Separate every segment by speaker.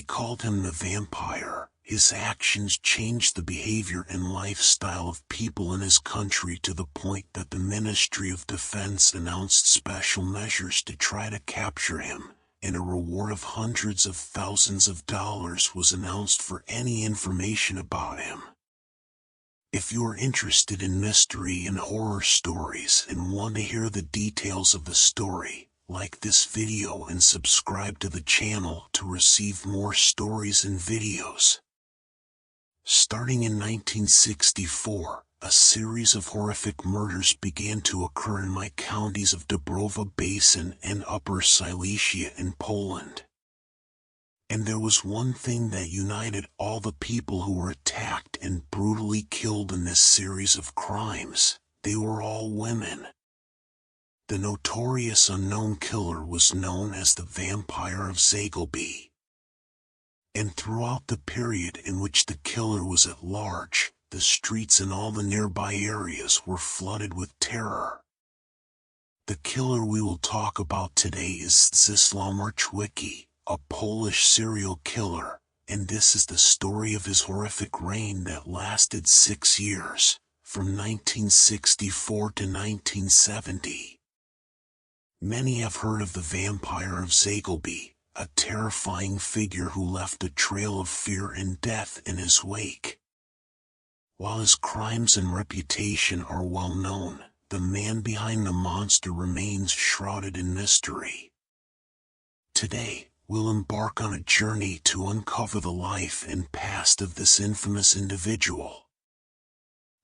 Speaker 1: called him the vampire. His actions changed the behavior and lifestyle of people in his country to the point that the Ministry of Defense announced special measures to try to capture him, and a reward of hundreds of thousands of dollars was announced for any information about him. If you are interested in mystery and horror stories and want to hear the details of the story, like this video and subscribe to the channel to receive more stories and videos. Starting in 1964, a series of horrific murders began to occur in my counties of Dąbrowa Basin and Upper Silesia in Poland. And there was one thing that united all the people who were attacked and brutally killed in this series of crimes. They were all women. The notorious unknown killer was known as the Vampire of Zagłębie. And throughout the period in which the killer was at large, the streets in all the nearby areas were flooded with terror. The killer we will talk about today is Zdzisław Marczewski, a Polish serial killer, and this is the story of his horrific reign that lasted 6 years, from 1964 to 1970. Many have heard of the Vampire of Zagłębie, a terrifying figure who left a trail of fear and death in his wake. While his crimes and reputation are well known, the man behind the monster remains shrouded in mystery. Today, we'll embark on a journey to uncover the life and past of this infamous individual.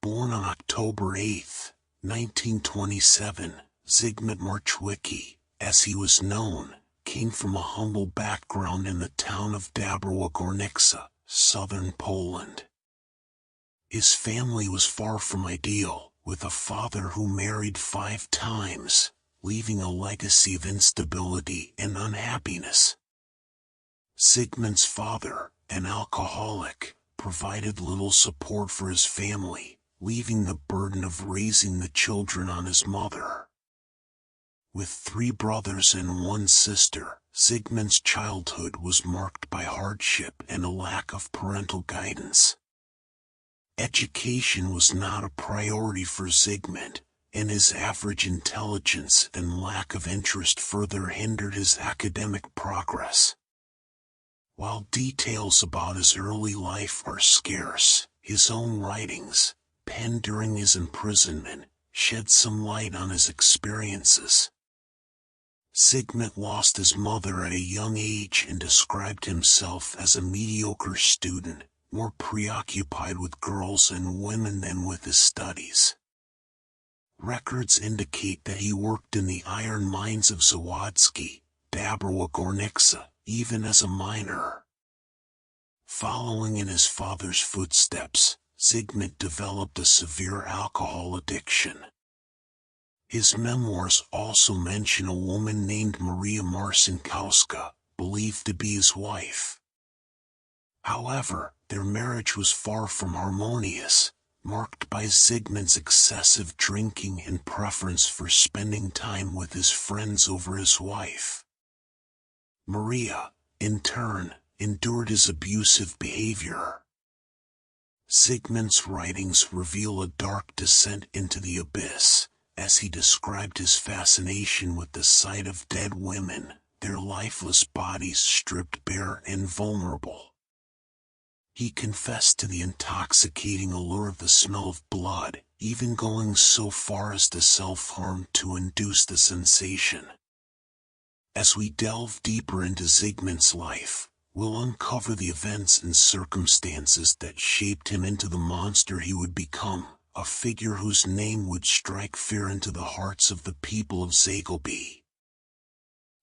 Speaker 1: Born on October 8, 1927, Zygmunt Marczewski, as he was known, came from a humble background in the town of Dąbrowa Górnicza, southern Poland. His family was far from ideal, with a father who married 5 times, leaving a legacy of instability and unhappiness. Zygmunt's father, an alcoholic, provided little support for his family, leaving the burden of raising the children on his mother. With 3 brothers and 1 sister, Zygmunt's childhood was marked by hardship and a lack of parental guidance. Education was not a priority for Zygmunt, and his average intelligence and lack of interest further hindered his academic progress. While details about his early life are scarce, his own writings, penned during his imprisonment, shed some light on his experiences. Zygmunt lost his mother at a young age and described himself as a mediocre student, more preoccupied with girls and women than with his studies. Records indicate that he worked in the iron mines of Zawadski, Dąbrowa Górnicza, even as a minor. Following in his father's footsteps, Zygmunt developed a severe alcohol addiction. His memoirs also mention a woman named Maria Marcinkowska, believed to be his wife. However, their marriage was far from harmonious, marked by Zygmunt's excessive drinking and preference for spending time with his friends over his wife. Maria, in turn, endured his abusive behavior. Zygmunt's writings reveal a dark descent into the abyss, as he described his fascination with the sight of dead women, their lifeless bodies stripped bare and vulnerable. He confessed to the intoxicating allure of the smell of blood, even going so far as to self-harm to induce the sensation. As we delve deeper into Zygmunt's life, we'll uncover the events and circumstances that shaped him into the monster he would become, a figure whose name would strike fear into the hearts of the people of Zagłębie.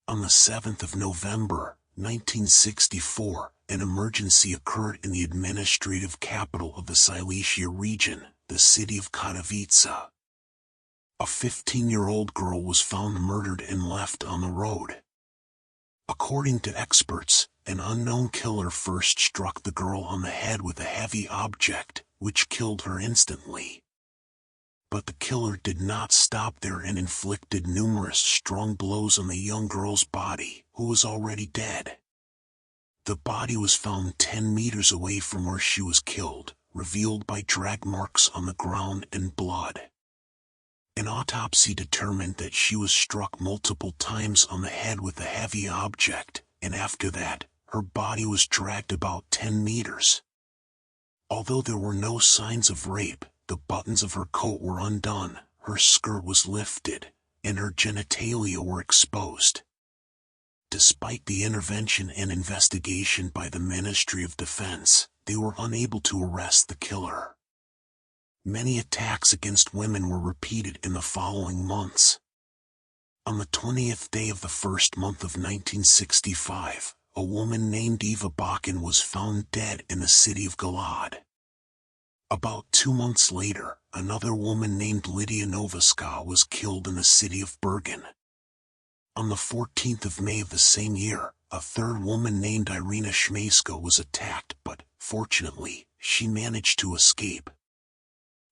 Speaker 1: On the 7th of November, 1964, an emergency occurred in the administrative capital of the Silesia region, the city of Katowice. A 15-year-old girl was found murdered and left on the road. According to experts, an unknown killer first struck the girl on the head with a heavy object, which killed her instantly. But the killer did not stop there and inflicted numerous strong blows on the young girl's body, who was already dead. The body was found 10 meters away from where she was killed, revealed by drag marks on the ground and blood. An autopsy determined that she was struck multiple times on the head with a heavy object, and after that, her body was dragged about 10 meters. Although there were no signs of rape, the buttons of her coat were undone, her skirt was lifted, and her genitalia were exposed. Despite the intervention and investigation by the Ministry of Defense, they were unable to arrest the killer. Many attacks against women were repeated in the following months. On the 20th day of the first month of 1965, a woman named Eva Bakken was found dead in the city of Gilad. About 2 months later, another woman named Lydia Novoska was killed in the city of Bergen. On the 14th of May of the same year, a third woman named Irina Shmeisko was attacked, but, fortunately, she managed to escape.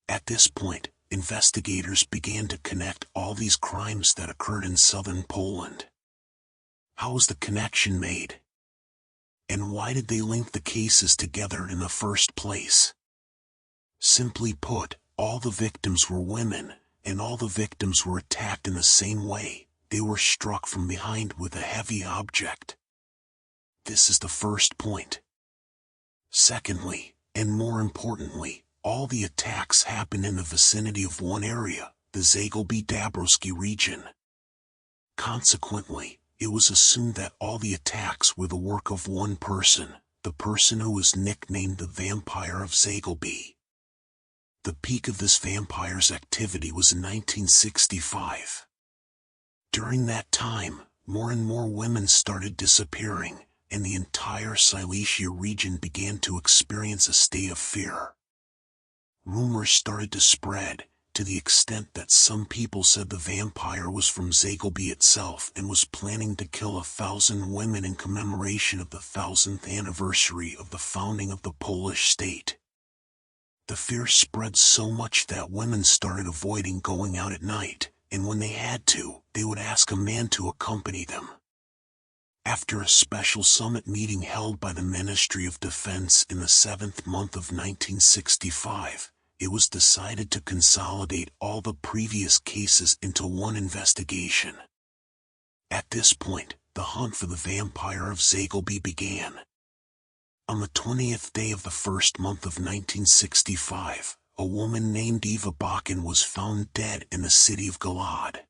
Speaker 1: At this point, investigators began to connect all these crimes that occurred in southern Poland. How was the connection made? And why did they link the cases together in the first place? Simply put, all the victims were women, and all the victims were attacked in the same way. They were struck from behind with a heavy object. This is the first point. Secondly, and more importantly, all the attacks happened in the vicinity of one area, the Zagłębie-Dąbrowski region. Consequently, it was assumed that all the attacks were the work of one person, the person who was nicknamed the Vampire of Zagłębie. The peak of this vampire's activity was in 1965. During that time, more and more women started disappearing, and the entire Silesia region began to experience a state of fear. Rumors started to spread, to the extent that some people said the vampire was from Zagłębie itself and was planning to kill 1,000 women in commemoration of the 1,000th anniversary of the founding of the Polish state. The fear spread so much that women started avoiding going out at night, and when they had to, they would ask a man to accompany them. After a special summit meeting held by the Ministry of Defense in the 7th month of 1965, it was decided to consolidate all the previous cases into one investigation. At this point, the hunt for the Vampire of Zagłębie began. On the 20th day of the first month of 1965, a woman named Eva Bakken was found dead in the city of Gilad.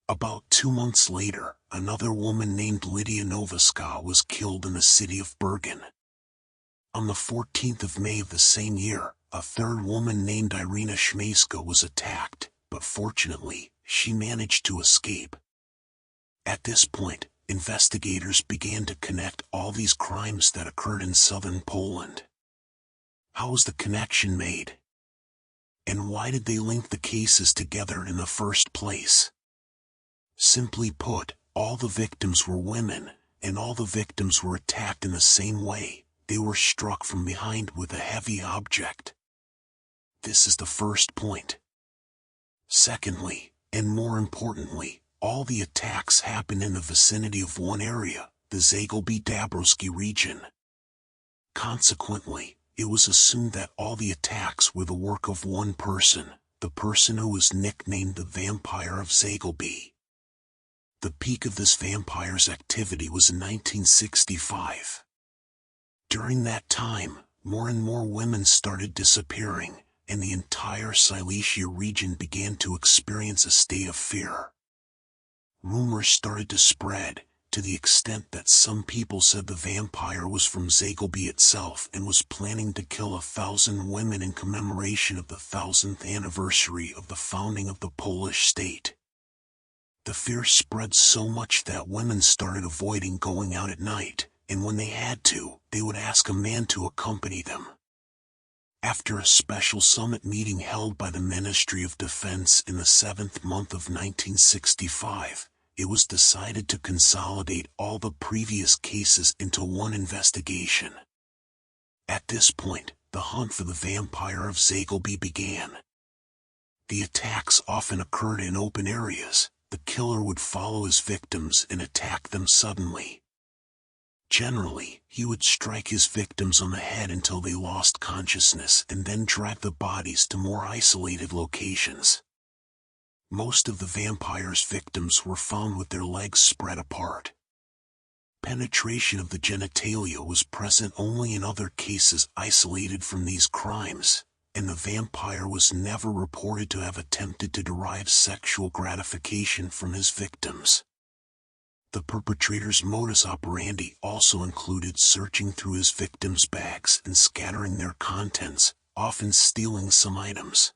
Speaker 1: About 2 months later, another woman named Lydia Novoska was killed in the city of Bergen. On the 14th of May of the same year, a third woman named Irina Shmeisko was attacked, but fortunately, she managed to escape. At this point, investigators began to connect all these crimes that occurred in southern Poland. How was the connection made? And why did they link the cases together in the first place? Simply put, all the victims were women, and all the victims were attacked in the same way. They were struck from behind with a heavy object. This is the first point. Secondly, and more importantly, all the attacks happened in the vicinity of one area, the Zagłębie-Dąbrowski region. Consequently, it was assumed that all the attacks were the work of one person, the person who was nicknamed the Vampire of Zagłębie. The peak of this vampire's activity was in 1965. During that time, more and more women started disappearing, and the entire Silesia region began to experience a state of fear. Rumors started to spread, to the extent that some people said the vampire was from Zagłębie itself and was planning to kill 1,000 women in commemoration of the 1,000th anniversary of the founding of the Polish state. The fear spread so much that women started avoiding going out at night, and when they had to, they would ask a man to accompany them. After a special summit meeting held by the Ministry of Defense in the 7th month of 1965, it was decided to consolidate all the previous cases into one investigation. At this point, the hunt for the Vampire of Zagłębie began. The attacks often occurred in open areas. The killer would follow his victims and attack them suddenly. Generally, he would strike his victims on the head until they lost consciousness and then drag the bodies to more isolated locations. Most of the vampire's victims were found with their legs spread apart. Penetration of the genitalia was present only in other cases isolated from these crimes, and the vampire was never reported to have attempted to derive sexual gratification from his victims. The perpetrator's modus operandi also included searching through his victims' bags and scattering their contents, often stealing some items.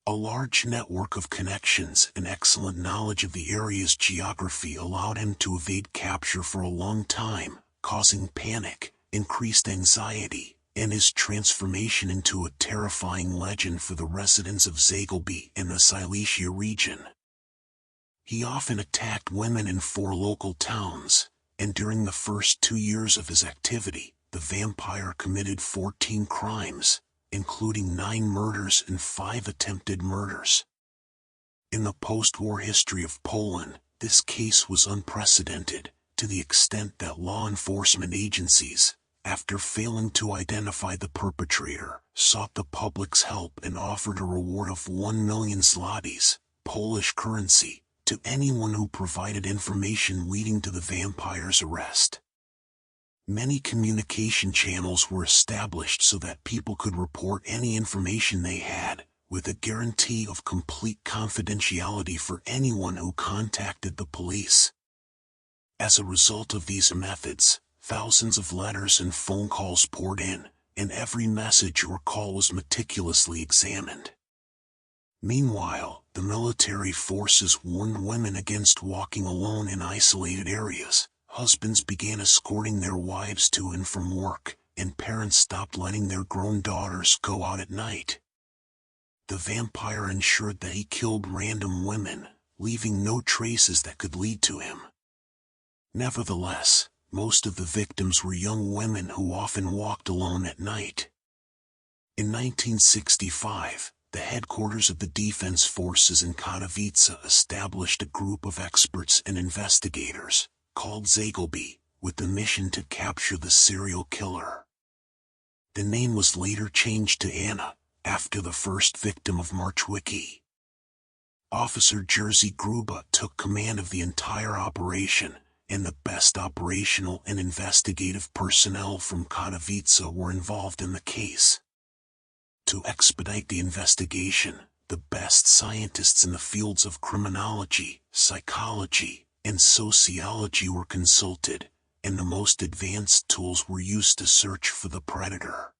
Speaker 1: A large network of connections and excellent knowledge of the area's geography allowed him to evade capture for a long time, causing panic, increased anxiety, and his transformation into a terrifying legend for the residents of Zagłębie and the Silesia region. He often attacked women in 4 local towns, and during the first 2 years of his activity, the vampire committed 14 crimes, including 9 murders and 5 attempted murders. In the post-war history of Poland, this case was unprecedented, to the extent that law enforcement agencies, after failing to identify the perpetrator, sought the public's help and offered a reward of 1 million zlotys, Polish currency, to anyone who provided information leading to the vampire's arrest. Many communication channels were established so that people could report any information they had, with a guarantee of complete confidentiality for anyone who contacted the police. As a result of these methods, thousands of letters and phone calls poured in, and every message or call was meticulously examined. Meanwhile, the military forces warned women against walking alone in isolated areas. Husbands began escorting their wives to and from work, and parents stopped letting their grown daughters go out at night. The vampire ensured that he killed random women, leaving no traces that could lead to him. Nevertheless, most of the victims were young women who often walked alone at night. In 1965, the headquarters of the Defense Forces in Katowice established a group of experts and investigators, called Zagłębie, with the mission to capture the serial killer. The name was later changed to Anna, after the first victim of Marczewicki. Officer Jerzy Gruba took command of the entire operation, and the best operational and investigative personnel from Katowice were involved in the case. To expedite the investigation, the best scientists in the fields of criminology, psychology, and sociology were consulted, and the most advanced tools were used to search for the predator.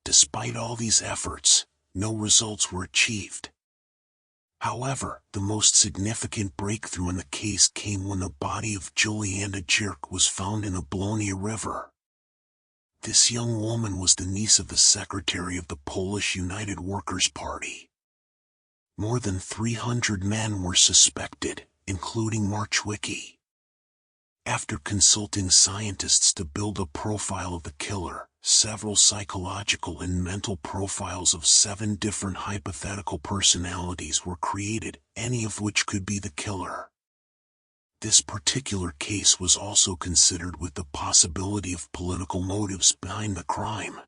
Speaker 1: Despite all these efforts, no results were achieved. However, the most significant breakthrough in the case came when the body of Juliana Gierk was found in the Błonia River. This young woman was the niece of the secretary of the Polish United Workers' Party. More than 300 men were suspected, including Marczewicki. After consulting scientists to build a profile of the killer, several psychological and mental profiles of 7 different hypothetical personalities were created, any of which could be the killer. This particular case was also considered with the possibility of political motives behind the crime.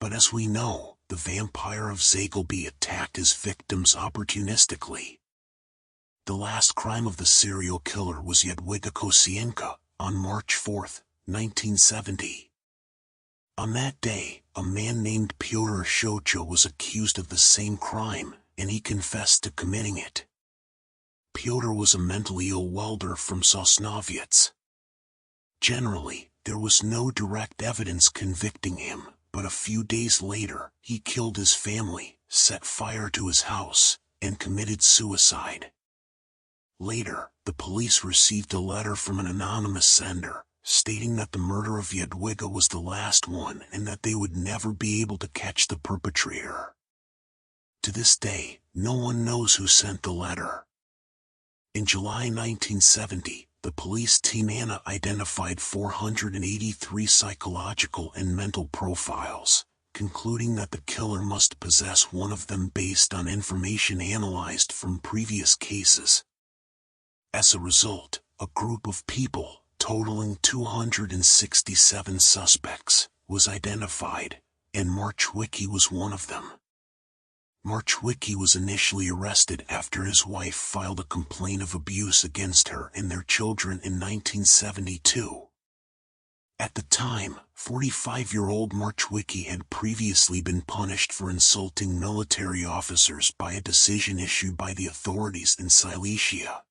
Speaker 1: But as we know, the vampire of Zagłębie attacked his victims opportunistically. The last crime of the serial killer was Jadwiga Kosienka, on March 4, 1970. On that day, a man named Piotr Szotko was accused of the same crime, and he confessed to committing it. Piotr was a mentally ill welder from Sosnowiec. Generally, there was no direct evidence convicting him, but a few days later, he killed his family, set fire to his house, and committed suicide. Later, the police received a letter from an anonymous sender, stating that the murder of Jadwiga was the last one and that they would never be able to catch the perpetrator. To this day, no one knows who sent the letter. In July 1970, the police team Anna identified 483 psychological and mental profiles, concluding that the killer must possess one of them based on information analyzed from previous cases. As a result, a group of people, totaling 267 suspects, was identified, and Marchwicki was one of them. Marchwicki was initially arrested after his wife filed a complaint of abuse against her and their children in 1972. At the time, 45-year-old Marchwicki had previously been punished for insulting military officers by a decision issued by the authorities in Silesia.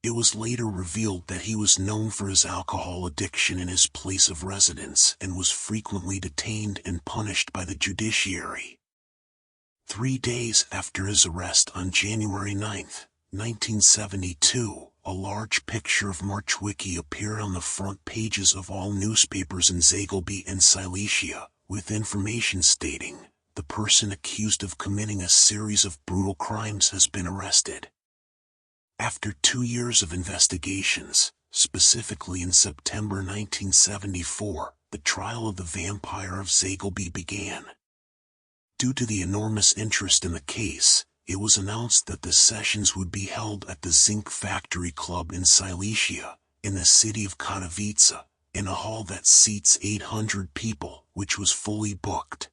Speaker 1: It was later revealed that he was known for his alcohol addiction in his place of residence and was frequently detained and punished by the judiciary. 3 days after his arrest on January 9, 1972, a large picture of Marchwicki appeared on the front pages of all newspapers in Zagłębie and Silesia, with information stating, "The person accused of committing a series of brutal crimes has been arrested." After 2 years of investigations, specifically in September 1974, the trial of the Vampire of Zagłębie began. Due to the enormous interest in the case, it was announced that the sessions would be held at the Zinc Factory Club in Silesia, in the city of Katowice, in a hall that seats 800 people, which was fully booked.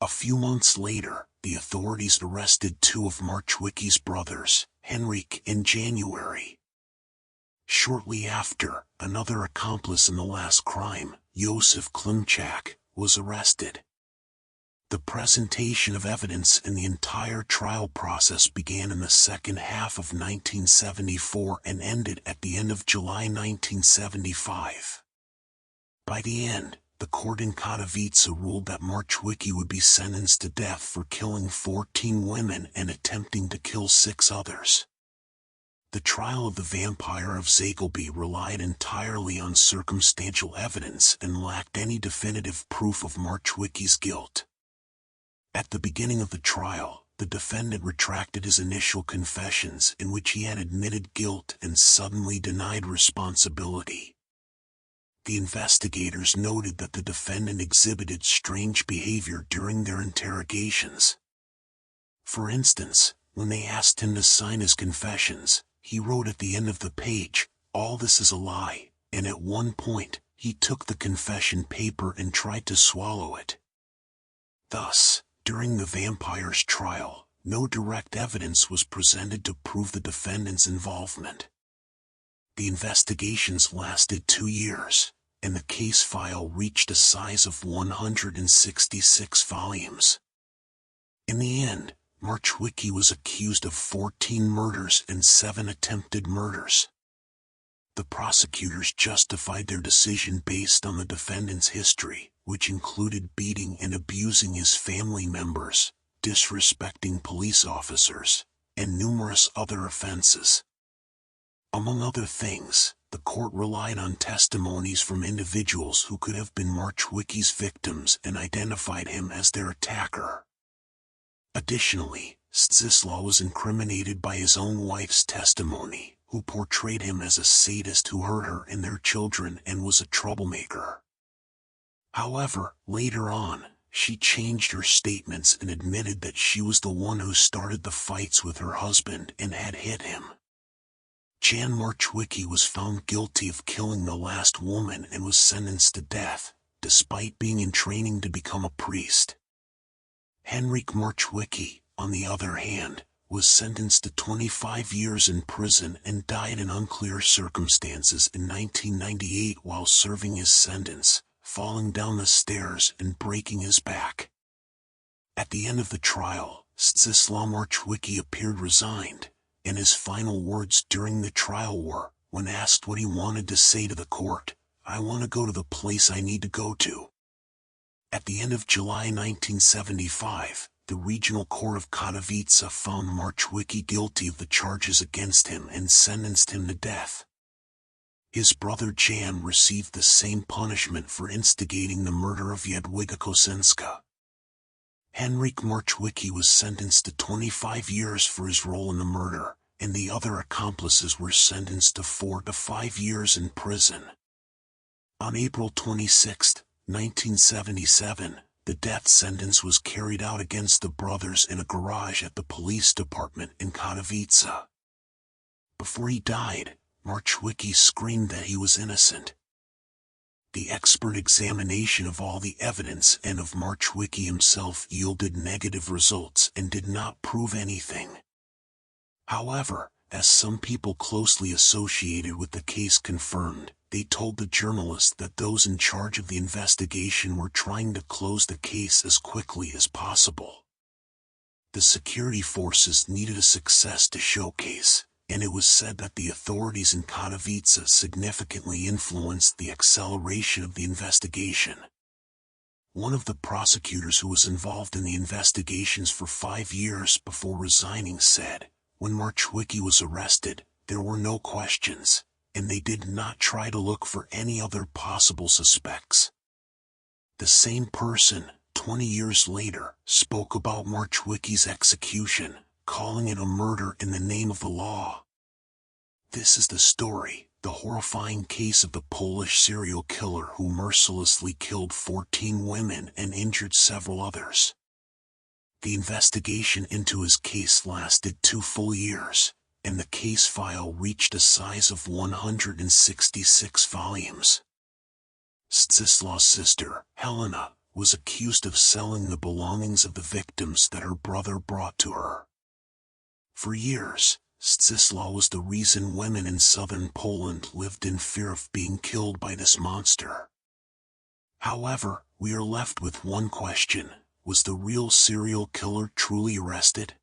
Speaker 1: A few months later, the authorities arrested 2 of Marchwicki's brothers, Henryk in January. Shortly after, another accomplice in the last crime, Józef Klimczak, was arrested. The presentation of evidence in the entire trial process began in the second half of 1974 and ended at the end of July 1975. By the end, the court in Katowice ruled that Marchwicki would be sentenced to death for killing 14 women and attempting to kill 6 others. The trial of the Vampire of Zagłębie relied entirely on circumstantial evidence and lacked any definitive proof of Marchwicki's guilt. At the beginning of the trial, the defendant retracted his initial confessions in which he had admitted guilt and suddenly denied responsibility. The investigators noted that the defendant exhibited strange behavior during their interrogations. For instance, when they asked him to sign his confessions, he wrote at the end of the page, "All this is a lie," and at one point, he took the confession paper and tried to swallow it. Thus, during the vampire's trial, no direct evidence was presented to prove the defendant's involvement. The investigations lasted 2 years, and the case file reached a size of 166 volumes. In the end, Marchwicki was accused of 14 murders and 7 attempted murders. The prosecutors justified their decision based on the defendant's history, which included beating and abusing his family members, disrespecting police officers, and numerous other offenses. Among other things, the court relied on testimonies from individuals who could have been Marchwicki's victims and identified him as their attacker. Additionally, Zdzislaw was incriminated by his own wife's testimony, who portrayed him as a sadist who hurt her and their children and was a troublemaker. However, later on, she changed her statements and admitted that she was the one who started the fights with her husband and had hit him. Jan Marchwicki was found guilty of killing the last woman and was sentenced to death, despite being in training to become a priest. Henryk Marchwicki, on the other hand, was sentenced to 25 years in prison and died in unclear circumstances in 1998 while serving his sentence, falling down the stairs and breaking his back. At the end of the trial, Zdzislaw Marchwicki appeared resigned, and his final words during the trial were, when asked what he wanted to say to the court, "I want to go to the place I need to go to." At the end of July 1975, the Regional Court of Katowice found Marchwicki guilty of the charges against him and sentenced him to death. His brother Jan received the same punishment for instigating the murder of Jadwiga Kosinska. Henryk Marchwicki was sentenced to 25 years for his role in the murder, and the other accomplices were sentenced to 4 to 5 years in prison. On April 26, 1977, the death sentence was carried out against the brothers in a garage at the police department in Katowice. Before he died, Marczewski screamed that he was innocent. The expert examination of all the evidence and of Marczewski himself yielded negative results and did not prove anything. However, as some people closely associated with the case confirmed, they told the journalist that those in charge of the investigation were trying to close the case as quickly as possible. The security forces needed a success to showcase, and it was said that the authorities in Katowice significantly influenced the acceleration of the investigation. One of the prosecutors who was involved in the investigations for 5 years before resigning said, "When Marczewski was arrested, there were no questions, and they did not try to look for any other possible suspects." The same person, 20 years later, spoke about Marczewski's execution, calling it a murder in the name of the law. This is the story, the horrifying case of the Polish serial killer who mercilessly killed 14 women and injured several others. The investigation into his case lasted 2 full years, and the case file reached a size of 166 volumes. Zdzisław's sister, Helena, was accused of selling the belongings of the victims that her brother brought to her. For years, Zdzisław was the reason women in southern Poland lived in fear of being killed by this monster. However, we are left with one question: was the real serial killer truly arrested?